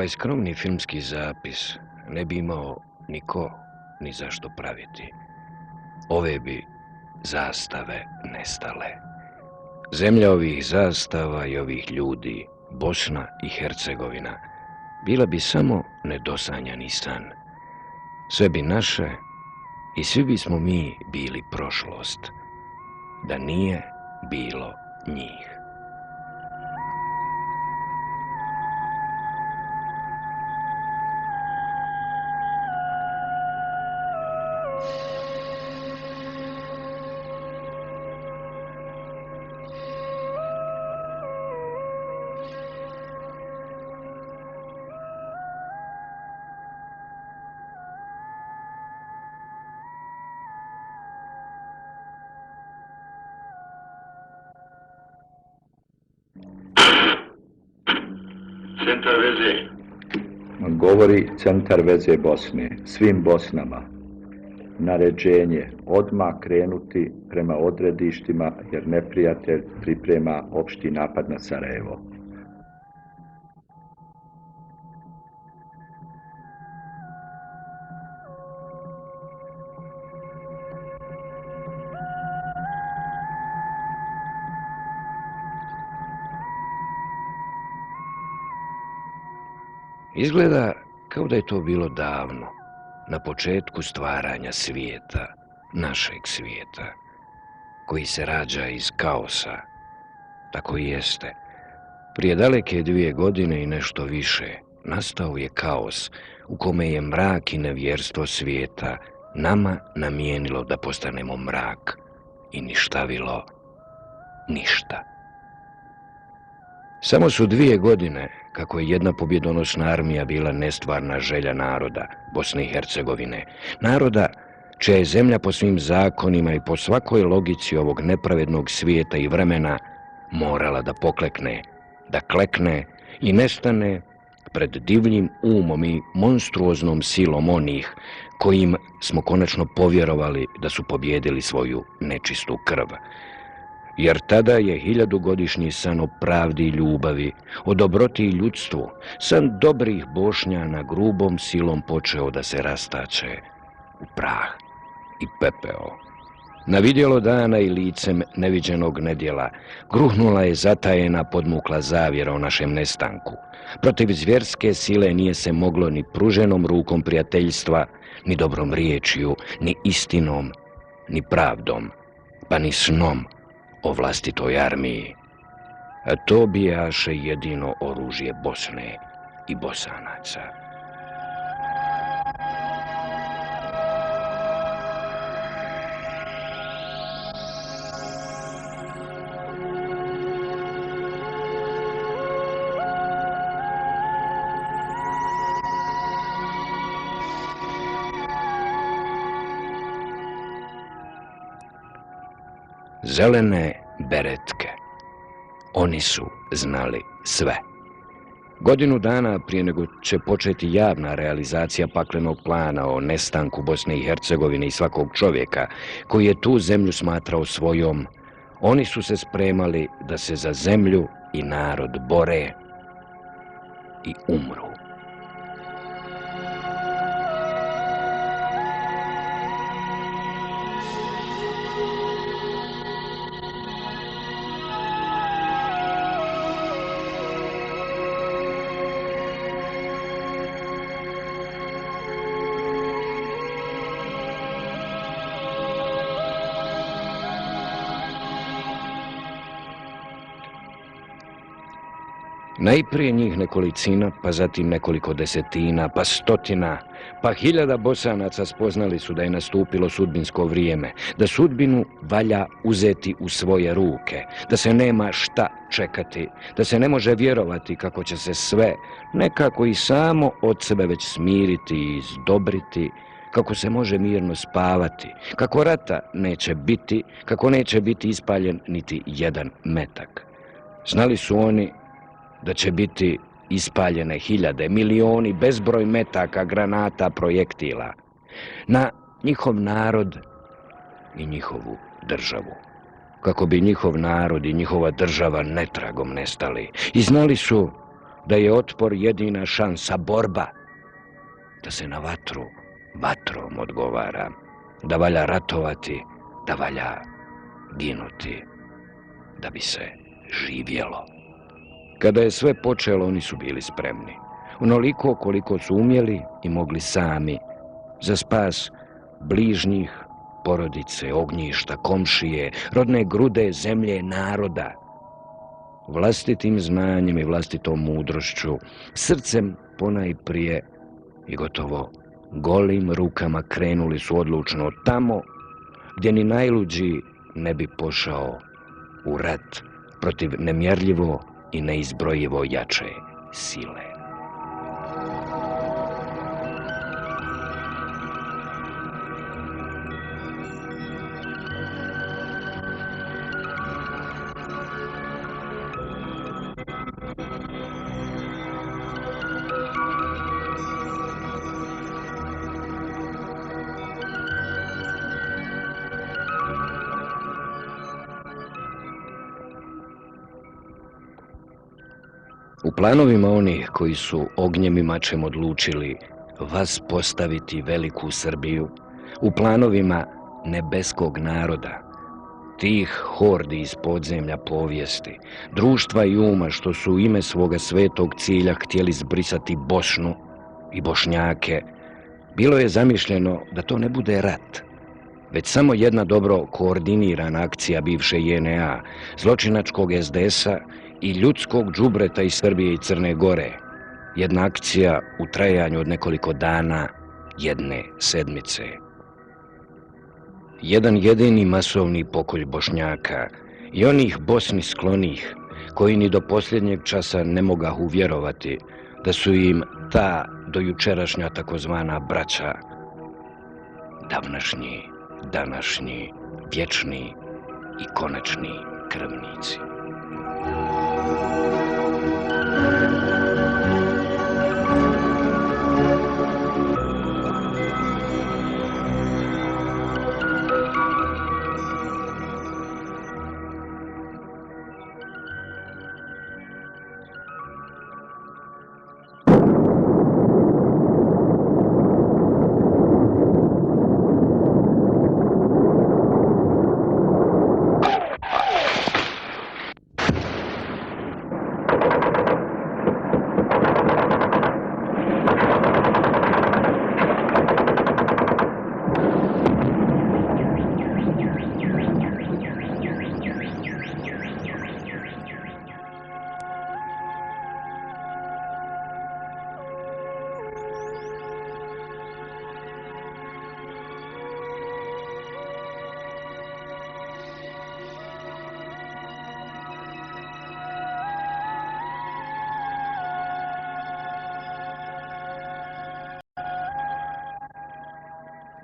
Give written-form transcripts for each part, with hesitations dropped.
Ovaj skromni filmski zapis ne bi imao ni ko ni zašto praviti. Ove bi zastave nestale. Zemlja ovih zastava i ovih ljudi, Bosna i Hercegovina, bila bi samo nedosanjani san. Sve bi naše i svi bismo mi bili prošlost, da nije bilo njih. Centar veze. Govori centar veze Bosne, svim Bosnama. Naređenje, odmah krenuti prema odredištima jer neprijatelj priprema opšti napad na Sarajevo. Izgleda kao da je to bilo davno, na početku stvaranja svijeta, našeg svijeta, koji se rađa iz kaosa. Tako i jeste. Prije daleke 2 godine i nešto više nastao je kaos u kome je mrak i nevjerstvo svijeta nama namijenilo da postanemo mrak i ništavilo ništa. Samo su 2 godine kako je jedna pobjedonosna armija bila nestvarna želja naroda Bosne i Hercegovine, naroda čija je zemlja po svim zakonima i po svakoj logici ovog nepravednog svijeta i vremena morala da poklekne, da klekne i nestane pred divljim umom i monstruoznom silom onih kojim smo konačno povjerovali da su pobjedili svoju nečistu krv. Jer tada je 1000-godišnji san o pravdi i ljubavi, o dobroti i ljudstvu, san dobrih Bošnjana grubom silom počeo da se rastače u prah i pepeo. Na vidjelo dana i licem neviđenog nedjela gruhnula je zatajena podmukla zavjera o našem nestanku. Protiv zvjerske sile nije se moglo ni pruženom rukom prijateljstva, ni dobrom riječju, ni istinom, ni pravdom, pa ni snom o vlastitoj armiji. A to bijaše jedino oružje Bosne i Bosanaca. Zelene beretke. Oni su znali sve. Godinu dana prije nego će početi javna realizacija paklenog plana o nestanku Bosne i Hercegovine i svakog čovjeka koji je tu zemlju smatrao svojom, oni su se spremali da se za zemlju i narod bore i umru. Najprije njih nekolicina, pa zatim nekoliko desetina, pa stotina, pa 1000 Bosanaca spoznali su da je nastupilo sudbinsko vrijeme, da sudbinu valja uzeti u svoje ruke, da se nema šta čekati, da se ne može vjerovati kako će se sve nekako i samo od sebe već smiriti i izdobriti, kako se može mirno spavati, kako rata neće biti, kako neće biti ispaljen niti jedan metak. Znali su oni da će biti ispaljene 1000, milioni, bezbroj metaka, granata, projektila na njihov narod i njihovu državu, kako bi njihov narod i njihova država netragom nestali. I znali su da je otpor jedina šansa, borba, da se na vatru vatrom odgovara, da valja ratovati, da valja ginuti, da bi se živjelo. Kada je sve počelo, oni su bili spremni, onoliko koliko su umjeli i mogli sami, za spas bližnjih, porodice, ognjišta, komšije, rodne grude, zemlje, naroda. Vlastitim znanjem i vlastitom mudrošću, srcem ponajprije i gotovo golim rukama krenuli su odlučno tamo gdje ni najluđi ne bi pošao u rat protiv nemjerljivo i neizbrojivo jače sile. U planovima onih koji su ognjem i mačem odlučili vas postaviti veliku Srbiju, u planovima nebeskog naroda, tih hordi iz podzemlja povijesti, društva i uma što su u ime svoga svetog cilja htjeli zbrisati Bosnu i Bošnjake, bilo je zamišljeno da to ne bude rat, već samo jedna dobro koordinirana akcija bivše JNA, zločinačkog SDS-a i ljudskog đubreta iz Srbije i Crne Gore. Jedna akcija u trajanju od nekoliko dana, jedne sedmice. Jedan jedini masovni pokolj Bošnjaka i onih Bosni sklonih, koji ni do posljednjeg časa ne mogahu vjerovati da su im ta dojučerašnja takozvana braća davnašnji, današnji, vječni i konačni krvnici.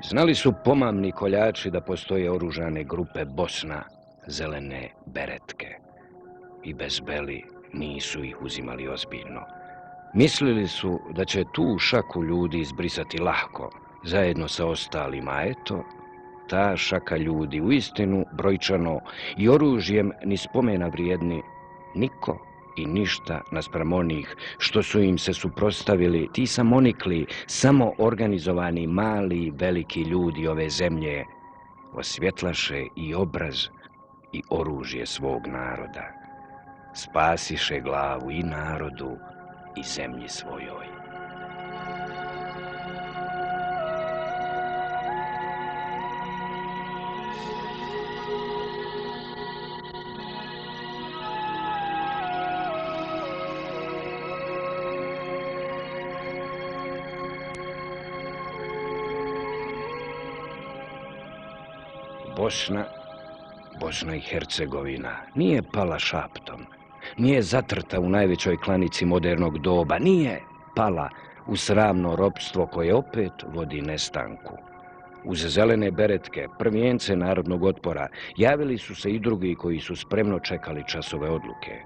Znali su pomamni koljači da postoje oružane grupe Bosna, zelene beretke. I bez beli nisu ih uzimali ozbiljno. Mislili su da će tu šaku ljudi izbrisati lahko, zajedno sa ostalima, a eto, ta šaka ljudi uistinu brojčano i oružjem ni spomena vrijedni niko i ništa naspram onih što su im se suprotstavili ti samonikli, samo organizovani mali i veliki ljudi ove zemlje, osvjetlaše i obraz i oružje svog naroda. Spasiše glavu i narodu i zemlji svojoj. Bosna i Hercegovina nije pala šaptom, nije zatrta u najvećoj klanici modernog doba, nije pala u sramno ropstvo koje opet vodi nestanku. Uz zelene beretke, prvijence narodnog otpora, javili su se i drugi koji su spremno čekali časove odluke.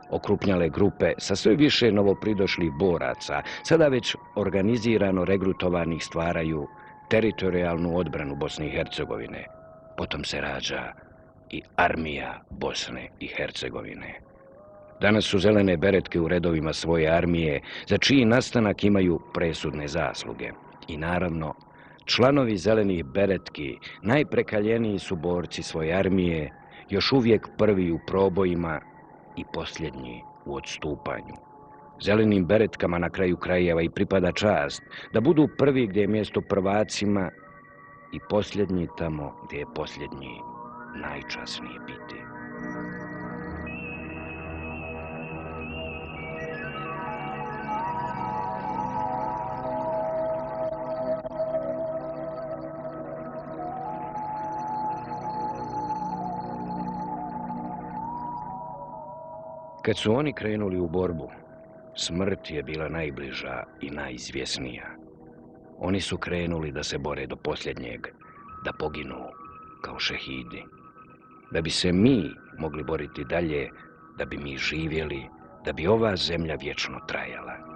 Okrupnjale grupe sa sve više novopridošlih boraca, sada već organizirano regrutovanih, stvaraju teritorijalnu odbranu Bosne i Hercegovine. Potom se rađa i armija Bosne i Hercegovine. Danas su zelene beretke u redovima svoje armije, za čiji nastanak imaju presudne zasluge. I naravno, članovi zelenih beretki, najprekaljeniji su borci svoje armije, još uvijek prvi u probojima i posljednji u odstupanju. Zelenim beretkama na kraju krajeva i pripada čast da budu prvi gdje je mjesto prvacima i posljednji tamo gdje je posljednji najčasnije biti. Kad su oni krenuli u borbu, smrt je bila najbliža i najizvjesnija. Oni su krenuli da se bore do posljednjeg, da poginu kao šehidi. Da bi se mi mogli boriti dalje, da bi mi živjeli, da bi ova zemlja vječno trajala.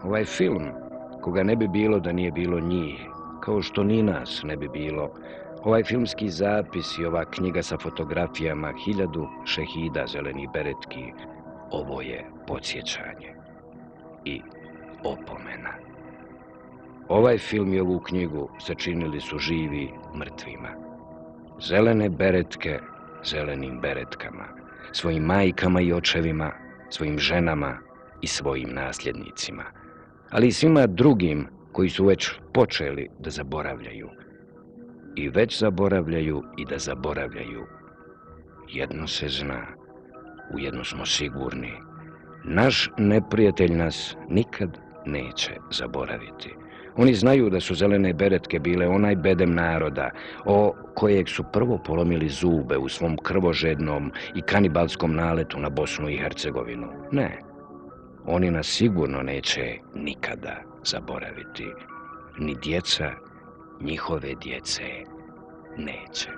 Ovaj film, koga ne bi bilo da nije bilo njih, kao što ni nas ne bi bilo, ovaj filmski zapis i ova knjiga sa fotografijama 1000 šehida zelenih beretki, ovo je podsjećanje i opomena. Ovaj film i ovu knjigu sačinili su živi mrtvima. Zelene beretke zelenim beretkama, svojim majkama i očevima, svojim ženama i svojim nasljednicima, ali i svima drugim koji su već počeli da zaboravljaju. I već zaboravljaju i da zaboravljaju. Jedno se zna, u jedno smo sigurni. Naš neprijatelj nas nikad neće zaboraviti. Oni znaju da su zelene beretke bile onaj bedem naroda o kojeg su prvo polomili zube u svom krvožednom i kanibalskom naletu na Bosnu i Hercegovinu. Ne. Oni nas sigurno neće nikada zaboraviti. Ni djeca njihove djece neće.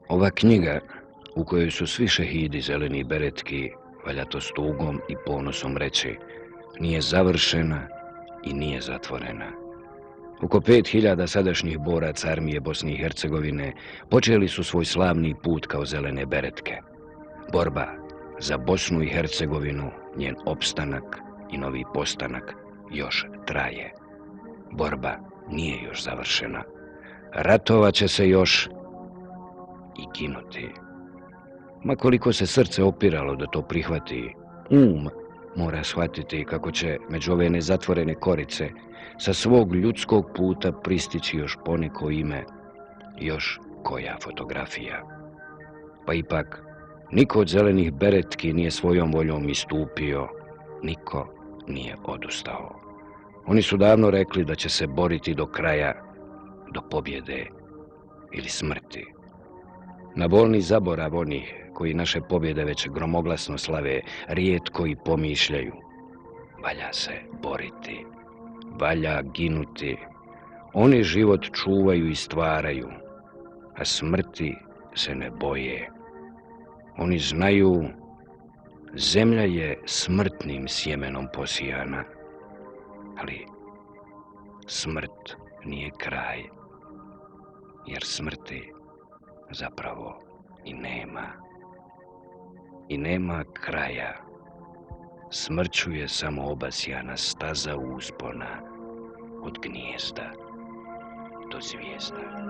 Ova knjiga, u kojoj su svi šehidi zeleni beretki, valja to s tugom i ponosom reći, nije završena i nije zatvorena. Oko 5000 sadašnjih boraca armije Bosne i Hercegovine počeli su svoj slavni put kao zelene beretke. Borba za Bosnu i Hercegovinu, njen opstanak i novi postanak još traje. Borba nije još završena. Ratovat će se još i ginuti. Ma koliko se srce opiralo da to prihvati, mora shvatiti kako će među ove nezatvorene korice sa svog ljudskog puta pristići još poneko ime, još koja fotografija. Pa ipak, niko od zelenih beretki nije svojom voljom istupio, niko nije odustao. Oni su davno rekli da će se boriti do kraja, do pobjede ili smrti. Na bolni zaborav onih koji naše pobjede već gromoglasno slave, rijetko i pomišljaju. Valja se boriti, valja ginuti. Oni život čuvaju i stvaraju, a smrti se ne boje. Oni znaju, zemlja je smrtnim sjemenom posijana, ali smrt nije kraj, jer smrti zapravo i nema. I nema kraja. Smrću je samo obasjana staza uspona od gnijezda do zvijezda.